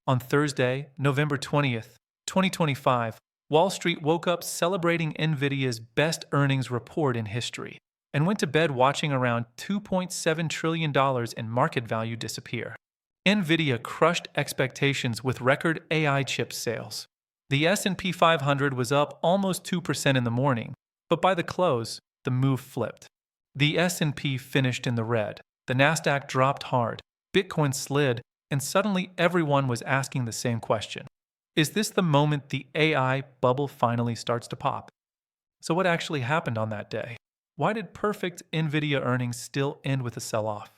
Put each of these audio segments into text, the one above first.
On Thursday, November 20th, 2025, Wall Street woke up celebrating Nvidia's best earnings report in history and went to bed watching around $2.7 trillion in market value disappear. Nvidia crushed expectations with record AI chip sales. The S&P 500 was up almost 2% in the morning, but by the close, the move flipped. The S&P finished in the red, the Nasdaq dropped hard, Bitcoin slid, and suddenly everyone was asking the same question. Is this the moment the AI bubble finally starts to pop? So what actually happened on that day? Why did perfect Nvidia earnings still end with a sell-off?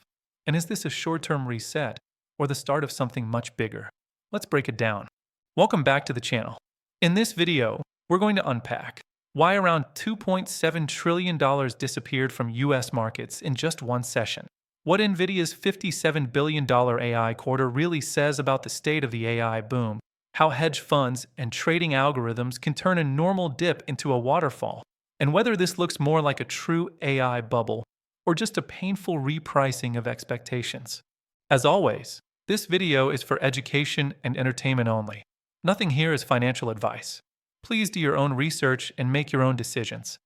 And is this a short-term reset or the start of something much bigger? Let's break it down. Welcome back to the channel. In this video, we're going to unpack why around $2.7 trillion disappeared from US markets in just one session, what Nvidia's $57 billion AI quarter really says about the state of the AI boom, how hedge funds and trading algorithms can turn a normal dip into a waterfall, and whether this looks more like a true AI bubble or just a painful repricing of expectations. As always, this video is for education and entertainment only. Nothing here is financial advice. Please do your own research and make your own decisions.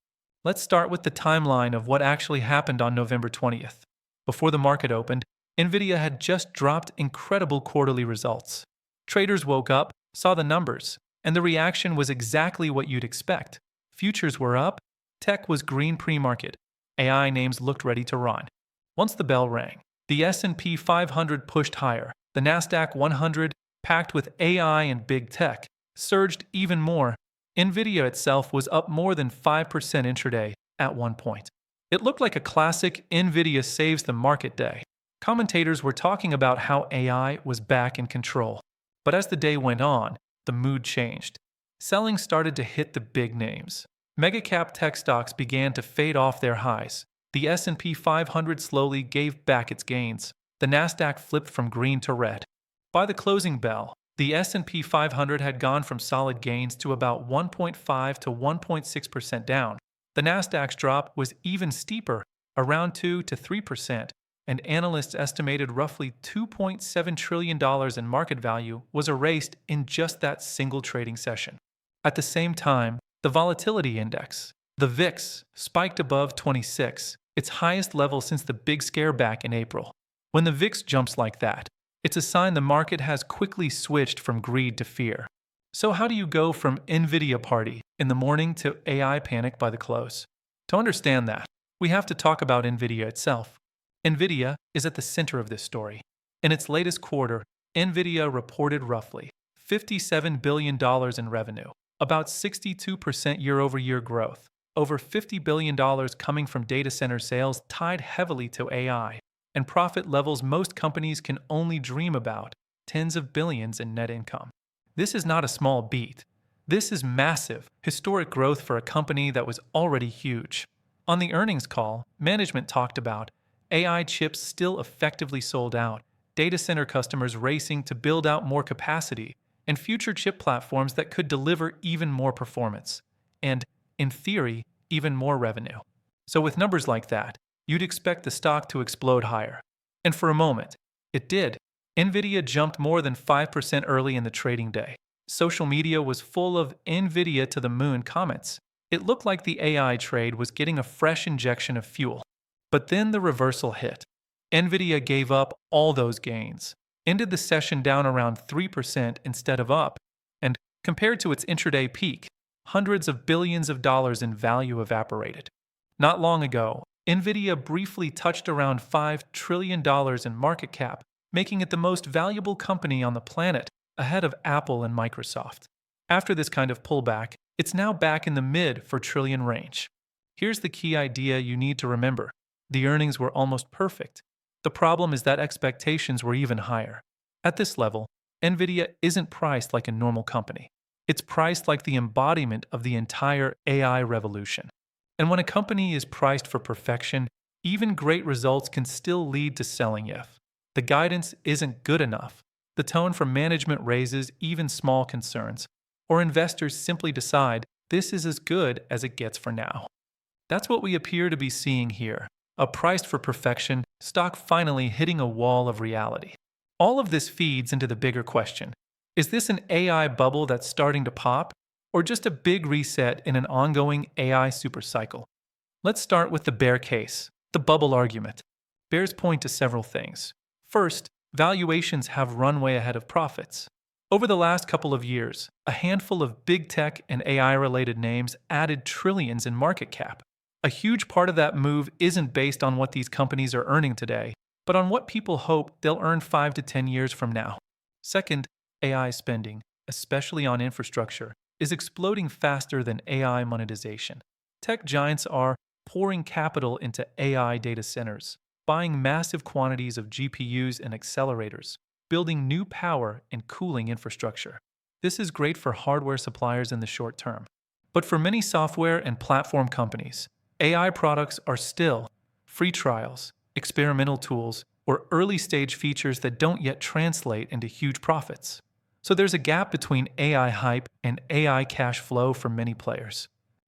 Let's start with the timeline of what actually happened on November 20th. Before the market opened, Nvidia had just dropped incredible quarterly results. Traders woke up, saw the numbers, and the reaction was exactly what you'd expect. Futures were up, tech was green pre-market, AI names looked ready to run. Once the bell rang, the S&P 500 pushed higher. The Nasdaq 100, packed with AI and big tech, surged even more. Nvidia itself was up more than 5% intraday at one point. It looked like a classic Nvidia saves the market day. Commentators were talking about how AI was back in control. But as the day went on, the mood changed. Selling started to hit the big names. Mega-cap tech stocks began to fade off their highs. The S&P 500 slowly gave back its gains. The Nasdaq flipped from green to red. By the closing bell, the S&P 500 had gone from solid gains to about 1.5 to 1.6% down. The Nasdaq's drop was even steeper, around 2 to 3%, and analysts estimated roughly $2.7 trillion in market value was erased in just that single trading session. At the same time, the volatility index, the VIX, spiked above 26, its highest level since the big scare back in April. When the VIX jumps like that, it's a sign the market has quickly switched from greed to fear. So how do you go from Nvidia party in the morning to AI panic by the close? To understand that, we have to talk about Nvidia itself. Nvidia is at the center of this story. In its latest quarter, Nvidia reported roughly $57 billion in revenue, about 62% year-over-year growth, over $50 billion coming from data center sales tied heavily to AI, and profit levels most companies can only dream about, tens of billions in net income. This is not a small beat. This is massive, historic growth for a company that was already huge. On the earnings call, management talked about AI chips still effectively sold out, data center customers racing to build out more capacity, and future chip platforms that could deliver even more performance, and, in theory, even more revenue. So with numbers like that, you'd expect the stock to explode higher. And for a moment, it did. Nvidia jumped more than 5% early in the trading day. Social media was full of Nvidia to the moon comments. It looked like the AI trade was getting a fresh injection of fuel. But then the reversal hit. Nvidia gave up all those gains, ended the session down around 3% instead of up, and compared to its intraday peak, hundreds of billions of dollars in value evaporated. Not long ago, Nvidia briefly touched around $5 trillion in market cap, making it the most valuable company on the planet, ahead of Apple and Microsoft. After this kind of pullback, it's now back in the mid-4 trillion range. Here's the key idea you need to remember. The earnings were almost perfect. The problem is that expectations were even higher. At this level, Nvidia isn't priced like a normal company. It's priced like the embodiment of the entire AI revolution. And when a company is priced for perfection, even great results can still lead to selling if the guidance isn't good enough, the tone from management raises even small concerns, or investors simply decide this is as good as it gets for now. That's what we appear to be seeing here, a priced for perfection stock finally hitting a wall of reality. All of this feeds into the bigger question. Is this an AI bubble that's starting to pop, or just a big reset in an ongoing AI supercycle? Let's start with the bear case, the bubble argument. Bears point to several things. First, valuations have runway ahead of profits. Over the last couple of years, a handful of big tech and AI-related names added trillions in market cap. A huge part of that move isn't based on what these companies are earning today, but on what people hope they'll earn 5 to 10 years from now. Second, AI spending, especially on infrastructure, is exploding faster than AI monetization. Tech giants are pouring capital into AI data centers, buying massive quantities of GPUs and accelerators, building new power and cooling infrastructure. This is great for hardware suppliers in the short term. But for many software and platform companies, AI products are still free trials, experimental tools, or early-stage features that don't yet translate into huge profits. So there's a gap between AI hype and AI cash flow for many players.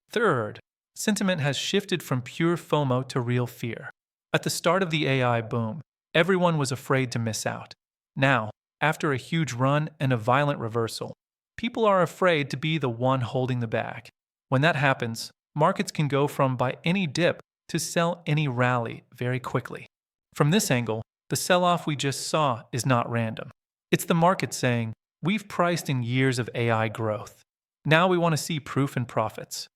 Third, sentiment has shifted from pure FOMO to real fear. At the start of the AI boom, everyone was afraid to miss out. Now, after a huge run and a violent reversal, people are afraid to be the one holding the bag. When that happens, markets can go from buy any dip to sell any rally very quickly. From this angle, the sell-off we just saw is not random. It's the market saying, we've priced in years of AI growth. Now we want to see proof in profits.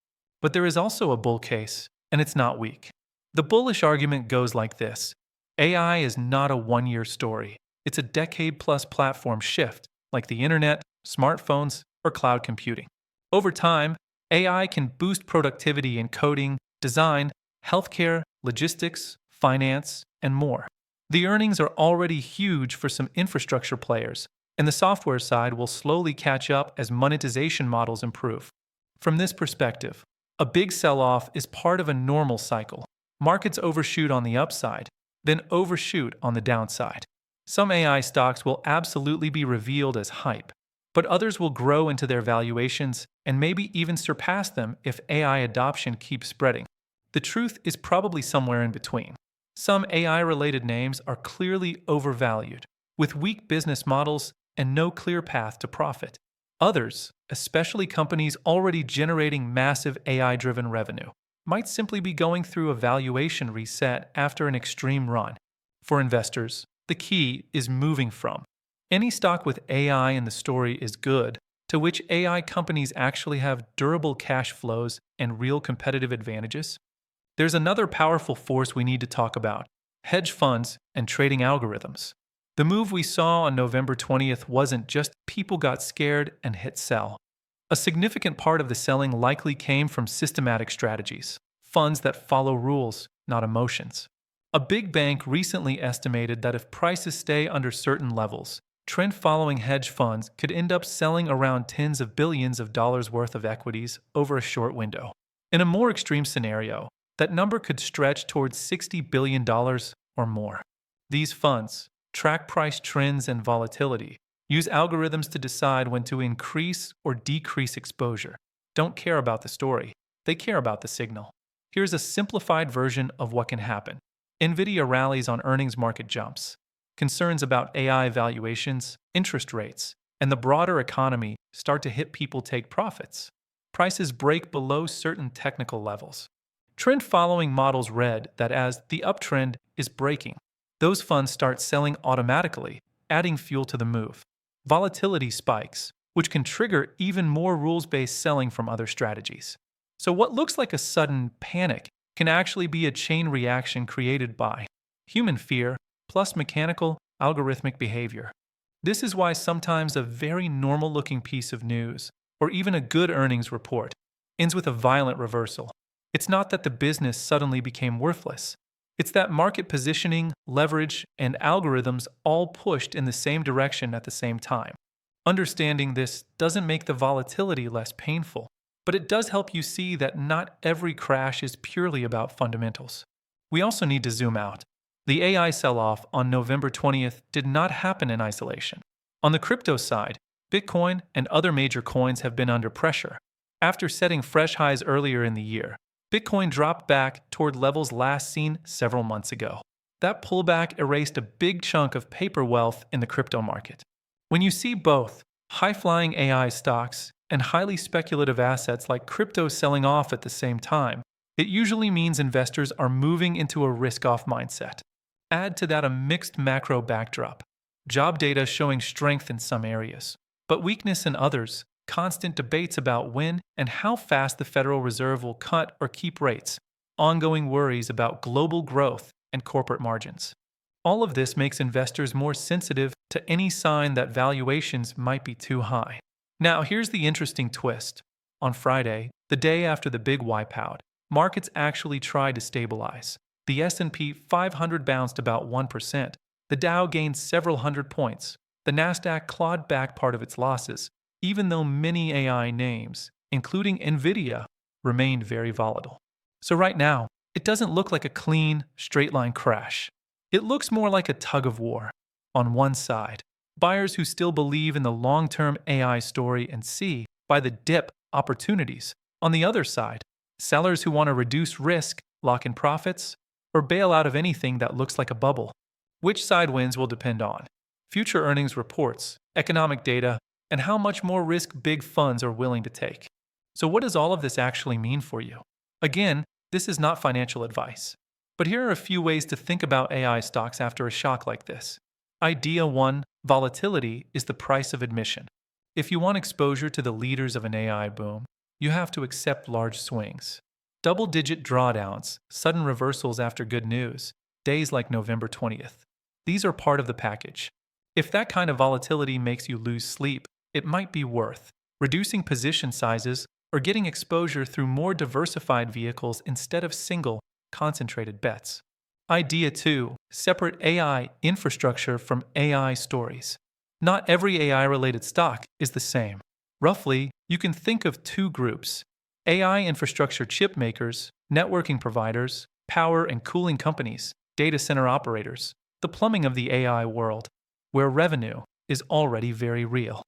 But there is also a bull case, and it's not weak. The bullish argument goes like this. AI is not a one-year story. It's a decade-plus platform shift, like the internet, smartphones, or cloud computing. Over time, AI can boost productivity in coding, design, healthcare, logistics, finance, and more. The earnings are already huge for some infrastructure players, and the software side will slowly catch up as monetization models improve. From this perspective, a big sell-off is part of a normal cycle. Markets overshoot on the upside, then overshoot on the downside. Some AI stocks will absolutely be revealed as hype, but others will grow into their valuations and maybe even surpass them if AI adoption keeps spreading. The truth is probably somewhere in between. Some AI-related names are clearly overvalued, with weak business models and no clear path to profit. Others, especially companies already generating massive AI-driven revenue, might simply be going through a valuation reset after an extreme run. For investors, the key is moving from any stock with AI in the story is good, to which AI companies actually have durable cash flows and real competitive advantages. There's another powerful force we need to talk about: hedge funds and trading algorithms. The move we saw on November 20th wasn't just people got scared and hit sell. A significant part of the selling likely came from systematic strategies, funds that follow rules, not emotions. A big bank recently estimated that if prices stay under certain levels, trend-following hedge funds could end up selling around tens of billions of dollars worth of equities over a short window. In a more extreme scenario, that number could stretch towards $60 billion or more. These funds track price trends and volatility, use algorithms to decide when to increase or decrease exposure. Don't care about the story, they care about the signal. Here's a simplified version of what can happen. Nvidia rallies on earnings market jumps. Concerns about AI valuations, interest rates, and the broader economy start to hit people take profits. Prices break below certain technical levels. Trend-following models read that as the uptrend is breaking, those funds start selling automatically, adding fuel to the move. Volatility spikes, which can trigger even more rules-based selling from other strategies. So what looks like a sudden panic can actually be a chain reaction created by human fear plus mechanical, algorithmic behavior. This is why sometimes a very normal-looking piece of news, or even a good earnings report, ends with a violent reversal. It's not that the business suddenly became worthless. It's that market positioning, leverage, and algorithms all pushed in the same direction at the same time. Understanding this doesn't make the volatility less painful, but it does help you see that not every crash is purely about fundamentals. We also need to zoom out. The AI sell-off on November 20th did not happen in isolation. On the crypto side, Bitcoin and other major coins have been under pressure. After setting fresh highs earlier in the year, Bitcoin dropped back toward levels last seen several months ago. That pullback erased a big chunk of paper wealth in the crypto market. When you see both high-flying AI stocks, and highly speculative assets like crypto selling off at the same time, it usually means investors are moving into a risk-off mindset. Add to that a mixed macro backdrop, job data showing strength in some areas, but weakness in others, constant debates about when and how fast the Federal Reserve will cut or keep rates, ongoing worries about global growth and corporate margins. All of this makes investors more sensitive to any sign that valuations might be too high. Now, here's the interesting twist. On Friday, the day after the big wipeout, markets actually tried to stabilize. The S&P 500 bounced about 1%. The Dow gained several hundred points. The Nasdaq clawed back part of its losses, even though many AI names, including Nvidia, remained very volatile. So right now, it doesn't look like a clean, straight-line crash. It looks more like a tug-of-war. On one side, buyers who still believe in the long-term AI story and see, by the dip, opportunities. On the other side, sellers who want to reduce risk, lock in profits, or bail out of anything that looks like a bubble. Which side wins will depend on future earnings reports, economic data, and how much more risk big funds are willing to take. So what does all of this actually mean for you? Again, this is not financial advice. But here are a few ways to think about AI stocks after a shock like this. Idea 1. Volatility is the price of admission. If you want exposure to the leaders of an AI boom, you have to accept large swings. Double-digit drawdowns, sudden reversals after good news, days like November 20th. These are part of the package. If that kind of volatility makes you lose sleep, it might be worth reducing position sizes or getting exposure through more diversified vehicles instead of single, concentrated bets. Idea 2. Separate AI infrastructure from AI stories. Not every AI-related stock is the same. Roughly, you can think of two groups: AI infrastructure chip makers, networking providers, power and cooling companies, data center operators, the plumbing of the AI world, where revenue is already very real.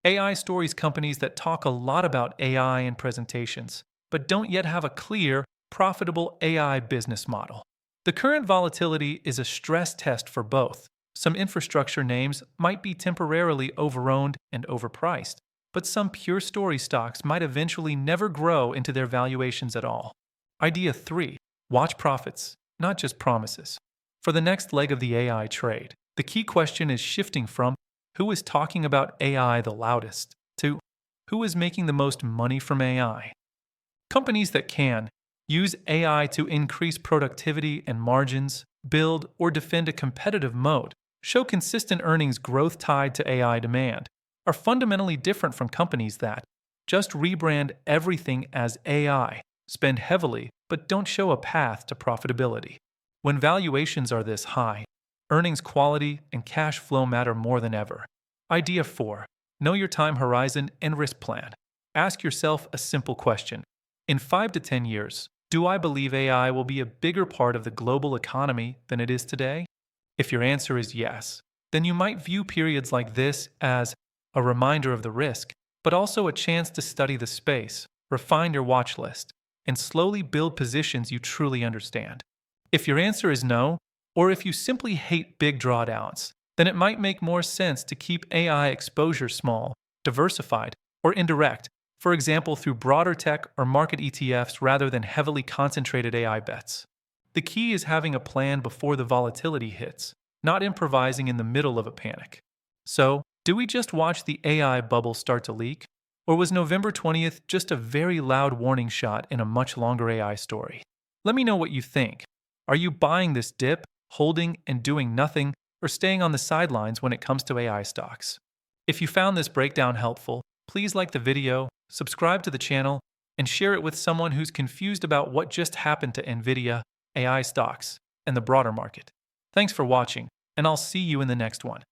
AI stories companies that talk a lot about AI in presentations, but don't yet have a clear, profitable AI business model. The current volatility is a stress test for both. Some infrastructure names might be temporarily overowned and overpriced, but some pure story stocks might eventually never grow into their valuations at all. Idea 3. Watch profits, not just promises. For the next leg of the AI trade, the key question is shifting from who is talking about AI the loudest to who is making the most money from AI. Companies that can use AI to increase productivity and margins, build or defend a competitive moat, show consistent earnings growth tied to AI demand, are fundamentally different from companies that just rebrand everything as AI, spend heavily, but don't show a path to profitability. When valuations are this high, earnings quality and cash flow matter more than ever. Idea 4. Know your time horizon and risk plan. Ask yourself a simple question. In 5 to 10 years, do I believe AI will be a bigger part of the global economy than it is today? If your answer is yes, then you might view periods like this as a reminder of the risk, but also a chance to study the space, refine your watch list, and slowly build positions you truly understand. If your answer is no, or if you simply hate big drawdowns, then it might make more sense to keep AI exposure small, diversified, or indirect, for example through broader tech or market ETFs rather than heavily concentrated AI bets. The key is having a plan before the volatility hits, not improvising in the middle of a panic. So, do we just watch the AI bubble start to leak? Or was November 20th just a very loud warning shot in a much longer AI story? Let me know what you think. Are you buying this dip, holding and doing nothing, or staying on the sidelines when it comes to AI stocks? If you found this breakdown helpful, please like the video, subscribe to the channel, and share it with someone who's confused about what just happened to Nvidia, AI stocks, and the broader market. Thanks for watching, and I'll see you in the next one.